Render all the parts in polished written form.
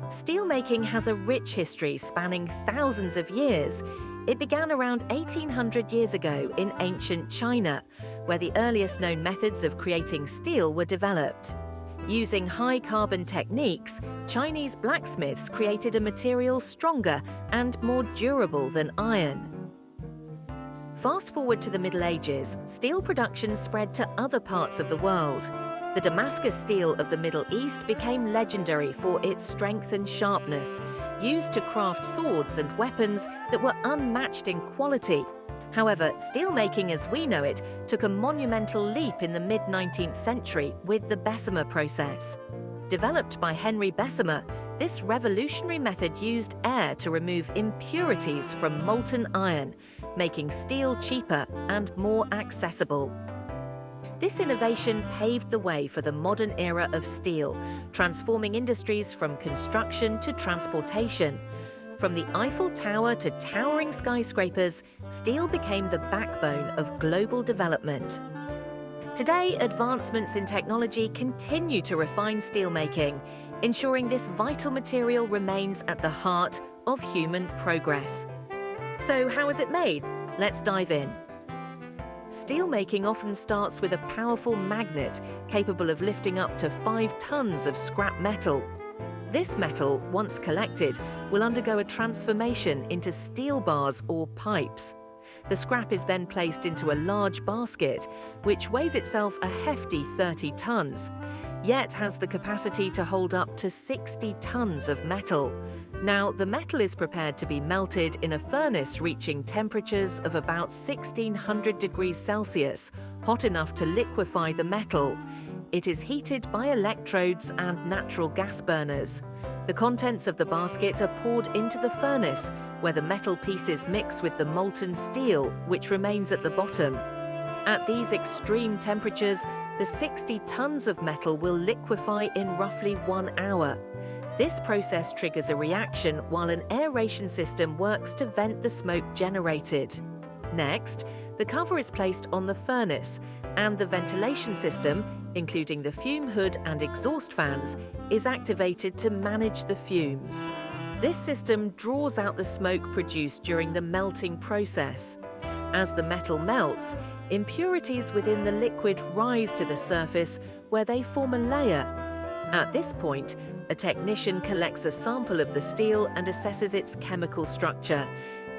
Steelmaking has a rich history spanning thousands of years. It began around 1800 years ago in ancient China, where the earliest known methods of creating steel were developed. Using high-carbon techniques, Chinese blacksmiths created a material stronger and more durable than iron. Fast forward to the Middle Ages, steel production spread to other parts of the world. The Damascus steel of the Middle East became legendary for its strength and sharpness, used to craft swords and weapons that were unmatched in quality. However, steelmaking as we know it took a monumental leap in the mid-19th century with the Bessemer process. Developed by Henry Bessemer, this revolutionary method used air to remove impurities from molten iron, making steel cheaper and more accessible. This innovation paved the way for the modern era of steel, transforming industries from construction to transportation. From the Eiffel Tower to towering skyscrapers, steel became the backbone of global development. Today, advancements in technology continue to refine steelmaking, ensuring this vital material remains at the heart of human progress. So, how is it made? Let's dive in. Steelmaking often starts with a powerful magnet capable of lifting up to 5 tons of scrap metal. This metal, once collected, will undergo a transformation into steel bars or pipes. The scrap is then placed into a large basket, which weighs itself a hefty 30 tons, yet has the capacity to hold up to 60 tons of metal. Now, the metal is prepared to be melted in a furnace reaching temperatures of about 1600 degrees Celsius, hot enough to liquefy the metal. It is heated by electrodes and natural gas burners. The contents of the basket are poured into the furnace, where the metal pieces mix with the molten steel, which remains at the bottom. At these extreme temperatures, the 60 tons of metal will liquefy in roughly 1 hour. This process triggers a reaction while an aeration system works to vent the smoke generated. Next, the cover is placed on the furnace, and the ventilation system, including the fume hood and exhaust fans, is activated to manage the fumes. This system draws out the smoke produced during the melting process. As the metal melts, impurities within the liquid rise to the surface, where they form a layer. At this point, a technician collects a sample of the steel and assesses its chemical structure.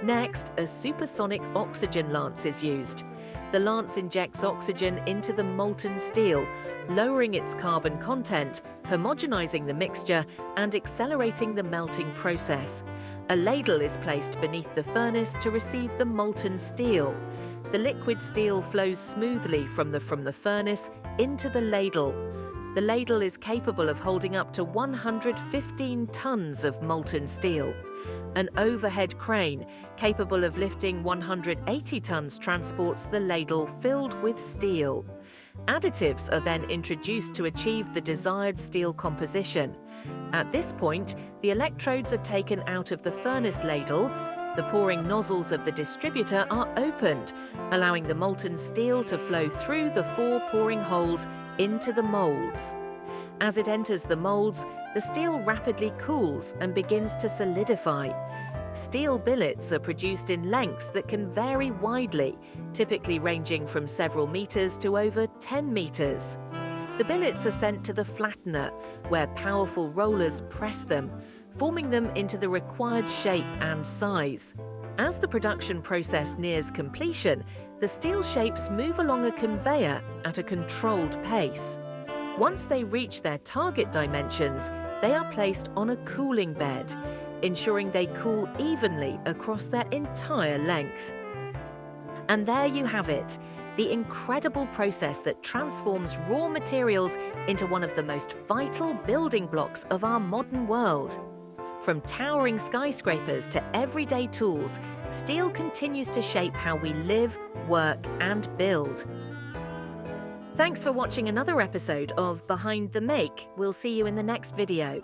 Next, a supersonic oxygen lance is used. The lance injects oxygen into the molten steel, lowering its carbon content, homogenizing the mixture, and accelerating the melting process. A ladle is placed beneath the furnace to receive the molten steel. The liquid steel flows smoothly from the furnace into the ladle. The ladle is capable of holding up to 115 tons of molten steel. An overhead crane, capable of lifting 180 tons, transports the ladle filled with steel. Additives are then introduced to achieve the desired steel composition. At this point, the electrodes are taken out of the furnace ladle. The pouring nozzles of the distributor are opened, allowing the molten steel to flow through the 4 pouring holes into the molds. As it enters the molds, the steel rapidly cools and begins to solidify. Steel billets are produced in lengths that can vary widely, typically ranging from several meters to over 10 meters. The billets are sent to the flattener, where powerful rollers press them, forming them into the required shape and size. As the production process nears completion, the steel shapes move along a conveyor at a controlled pace. Once they reach their target dimensions, they are placed on a cooling bed, ensuring they cool evenly across their entire length. And there you have it, the incredible process that transforms raw materials into one of the most vital building blocks of our modern world. From towering skyscrapers to everyday tools, steel continues to shape how we live, work, and build. Thanks for watching another episode of Behind the Make. We'll see you in the next video.